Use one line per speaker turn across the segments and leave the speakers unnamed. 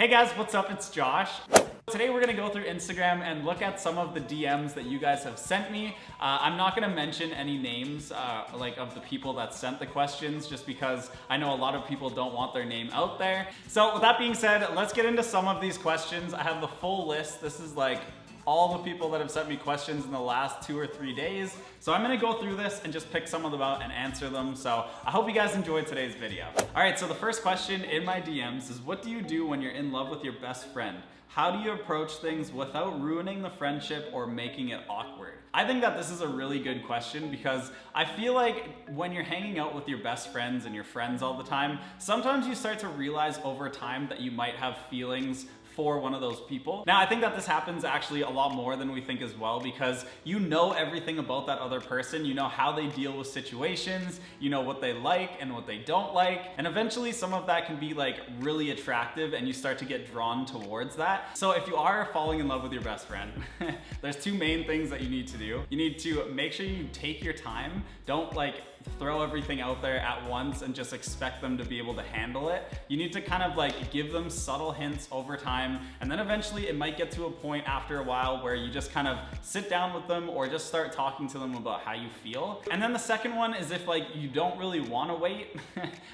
Hey guys, what's up? It's Josh. Today we're gonna go through Instagram and look at some of the DMs that you guys have sent me. I'm not gonna mention any names of the people that sent the questions just because I know a lot of people don't want their name out there. So with that being said, let's get into some of these questions. I have the full list. This is like all the people that have sent me questions in the last 2 or 3 days. So I'm gonna go through this and just pick some of them out and answer them. So I hope you guys enjoyed today's video. All right, so the first question in my DMs is, what do you do when you're in love with your best friend? How do you approach things without ruining the friendship or making it awkward? I think that this is a really good question because I feel like when you're hanging out with your best friends and your friends all the time, sometimes you start to realize over time that you might have feelings for one of those people. Now, I think that this happens actually a lot more than we think as well, because you know everything about that other person. You know how they deal with situations, you know what they like and what they don't like, and eventually some of that can be like really attractive and you start to get drawn towards that. So if you are falling in love with your best friend, there's 2 main things that you need to do. You need to make sure you take your time. Don't like throw everything out there at once and just expect them to be able to handle it. You need to kind of like give them subtle hints over time, and then eventually it might get to a point after a while where you just kind of sit down with them or just start talking to them about how you feel. And then the second one is, if like you don't really want to wait,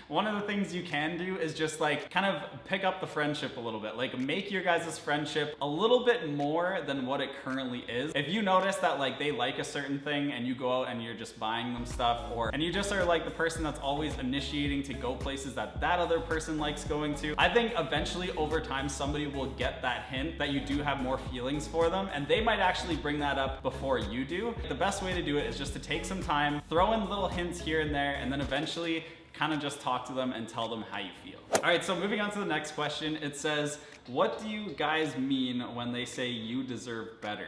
one of the things you can do is just like kind of pick up the friendship a little bit. Like make your guys' friendship a little bit more than what it currently is. If you notice that like they like a certain thing and you go out and you're just buying them stuff, and you just are like the person that's always initiating to go places that that other person likes going to, I think eventually over time somebody will get that hint that you do have more feelings for them, and they might actually bring that up before you do. The best way to do it is just to take some time, throw in little hints here and there, and then eventually kind of just talk to them and tell them how you feel. All right, so moving on to the next question. It says, what do you guys mean when they say you deserve better?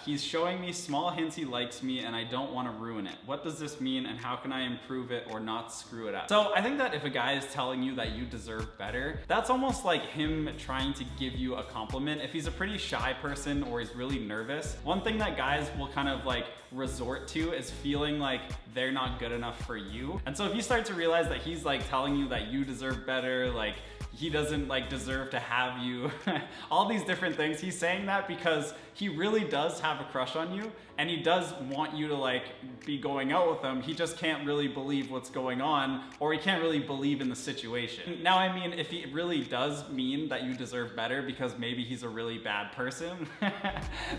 He's showing me small hints he likes me and I don't want to ruin it. What does this mean and how can I improve it or not screw it up? So I think that if a guy is telling you that you deserve better, that's almost like him trying to give you a compliment. If he's a pretty shy person or he's really nervous, one thing that guys will kind of like resort to is feeling like they're not good enough for you. And so if you start to realize that he's like telling you that you deserve better, like he doesn't like deserve to have you, all these different things, he's saying that because he really does have a crush on you and he does want you to like be going out with him. He just can't really believe what's going on, or he can't really believe in the situation. Now, I mean, if he really does mean that you deserve better because maybe he's a really bad person,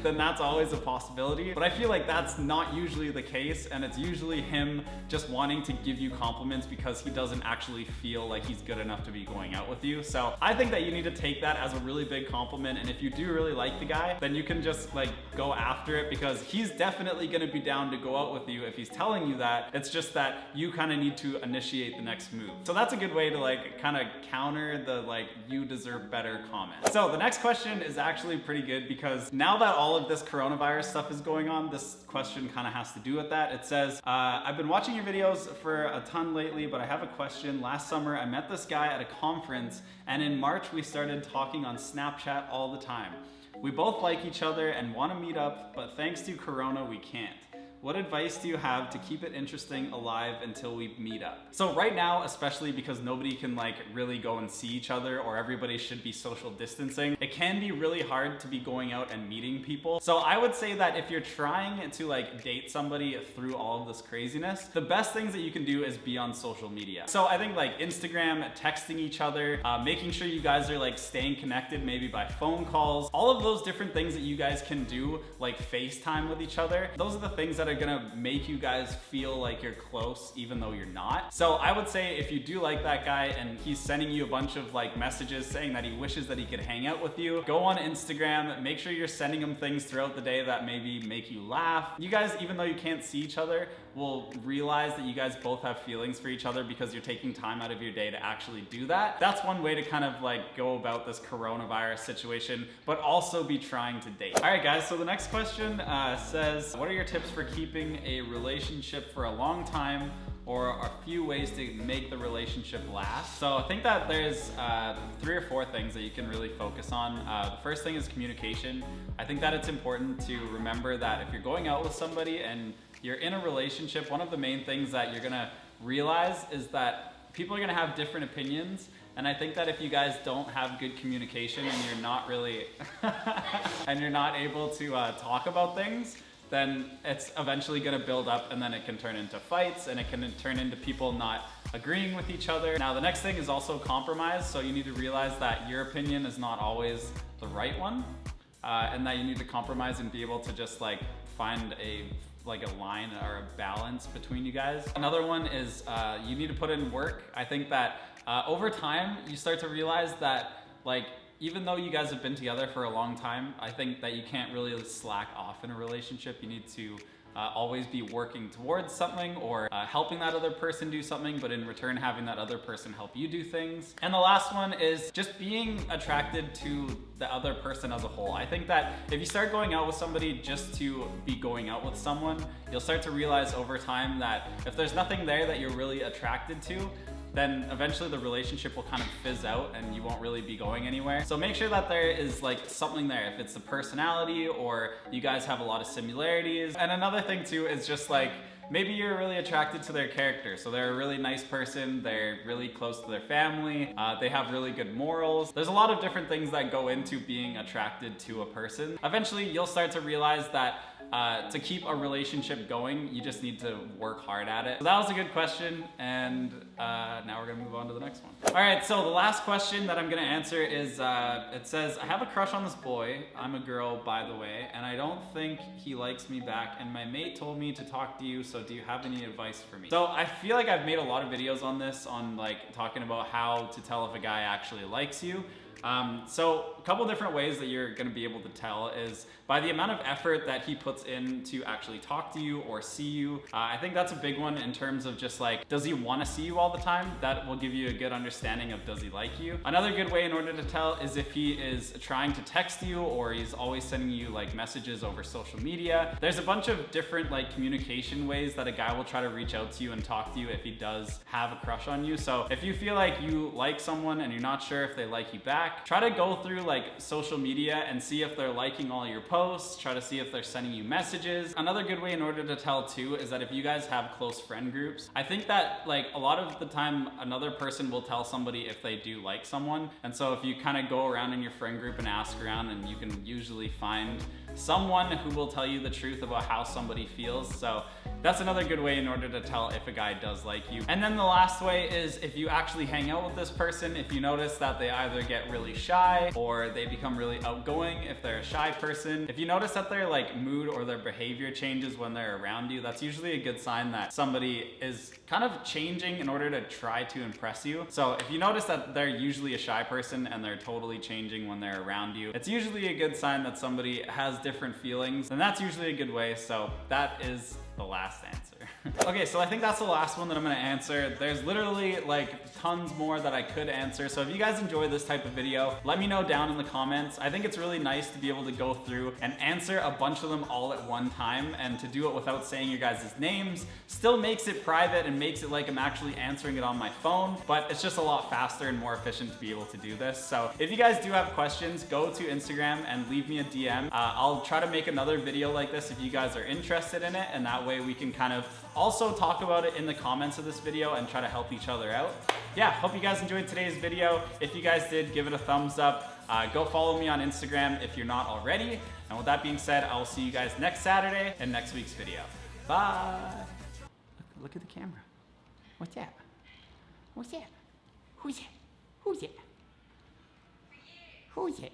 then that's always a possibility. But I feel like that's not usually the case, and it's usually him just wanting to give you compliments because he doesn't actually feel like he's good enough to be going out with you. So I think that you need to take that as a really big compliment, and if you do really like the guy, then you can just like go after it, because he's definitely gonna be down to go out with you if he's telling you that. It's just that you kind of need to initiate the next move. So that's a good way to like kind of counter the like you deserve better comment. So the next question is actually pretty good, because now that all of this coronavirus stuff is going on, this question kind of has to do with that. It says, I've been watching your videos for a ton lately, but I have a question. Last summer I met this guy at a conference, and in March we started talking on Snapchat all the time. We both like each other and want to meet up, but thanks to Corona, we can't. What advice do you have to keep it interesting, alive until we meet up? So right now, especially because nobody can like really go and see each other, or everybody should be social distancing, it can be really hard to be going out and meeting people. So I would say that if you're trying to like date somebody through all of this craziness, the best things that you can do is be on social media. So I think like Instagram, texting each other, making sure you guys are like staying connected, maybe by phone calls, all of those different things that you guys can do, like FaceTime with each other. Those are the things that are gonna make you guys feel like you're close even though you're not. So I would say if you do like that guy and he's sending you a bunch of like messages saying that he wishes that he could hang out with you, go on Instagram, make sure you're sending him things throughout the day that maybe make you laugh. You guys, even though you can't see each other, will realize that you guys both have feelings for each other because you're taking time out of your day to actually do that. That's one way to kind of like go about this coronavirus situation, but also be trying to date. All right guys, so the next question says, what are your tips for keeping a relationship for a long time, or a few ways to make the relationship last? So I think that there's 3 or 4 things that you can really focus on. The first thing is communication. I think that it's important to remember that if you're going out with somebody and you're in a relationship, one of the main things that you're gonna realize is that people are gonna have different opinions, And I think that if you guys don't have good communication and you're not really, and you're not able to talk about things, then it's eventually gonna build up and then it can turn into fights and it can turn into people not agreeing with each other. Now the next thing is also compromise. So you need to realize that your opinion is not always the right one, and that you need to compromise and be able to just like find a line or a balance between you guys. Another one is you need to put in work. I think that over time you start to realize that like even though you guys have been together for a long time, I think that you can't really slack off in a relationship. You need to always be working towards something or helping that other person do something, but in return having that other person help you do things. And the last one is just being attracted to the other person as a whole. I think that if you start going out with somebody just to be going out with someone, you'll start to realize over time that if there's nothing there that you're really attracted to, then eventually the relationship will kind of fizz out and you won't really be going anywhere. So make sure that there is like something there, if it's the personality or you guys have a lot of similarities. And another thing too is just like, maybe you're really attracted to their character. So they're a really nice person, they're really close to their family, they have really good morals. There's a lot of different things that go into being attracted to a person. Eventually you'll start to realize that to keep a relationship going, you just need to work hard at it. So that was a good question, and now we're gonna move on to the next one. All right, so the last question that I'm gonna answer is, it says, I have a crush on this boy. I'm a girl, by the way, and I don't think he likes me back, and my mate told me to talk to you, so do you have any advice for me? So I feel like I've made a lot of videos on this, on like talking about how to tell if a guy actually likes you. So a couple different ways that you're gonna be able to tell is by the amount of effort that he puts in to actually talk to you or see you. I think that's a big one in terms of just like, does he wanna see you all the time? That will give you a good understanding of does he like you. Another good way in order to tell is if he is trying to text you or he's always sending you like messages over social media. There's a bunch of different like communication ways that a guy will try to reach out to you and talk to you if he does have a crush on you. So if you feel like you like someone and you're not sure if they like you back, try to go through like social media and see if they're liking all your posts, try to see if they're sending you messages. Another good way in order to tell too is that if you guys have close friend groups, I think that like a lot of the time another person will tell somebody if they do like someone. And so if you kind of go around in your friend group and ask around, and you can usually find someone who will tell you the truth about how somebody feels. So that's another good way in order to tell if a guy does like you. And then the last way is if you actually hang out with this person, if you notice that they either get really shy or they become really outgoing if they're a shy person. If you notice that their like mood or their behavior changes when they're around you, that's usually a good sign that somebody is kind of changing in order to try to impress you. So if you notice that they're usually a shy person and they're totally changing when they're around you, it's usually a good sign that somebody has different feelings, and that's usually a good way. So that is the last answer. Okay, so I think that's the last one that I'm gonna answer. There's literally like tons more that I could answer. So if you guys enjoy this type of video, let me know down in the comments. I think it's really nice to be able to go through and answer a bunch of them all at one time, and to do it without saying your guys' names still makes it private and makes it like I'm actually answering it on my phone, but it's just a lot faster and more efficient to be able to do this. So if you guys do have questions, go to Instagram and leave me a DM. I'll try to make another video like this if you guys are interested in it, and that way we can kind of also talk about it in the comments of this video and try to help each other out. Yeah, hope you guys enjoyed today's video. If you guys did, give it a thumbs up. Go follow me on Instagram if you're not already. And with that being said, I will see you guys next Saturday in next week's video. Bye. Look at the camera. What's that? What's that? Who's that? Who's that? Who's it?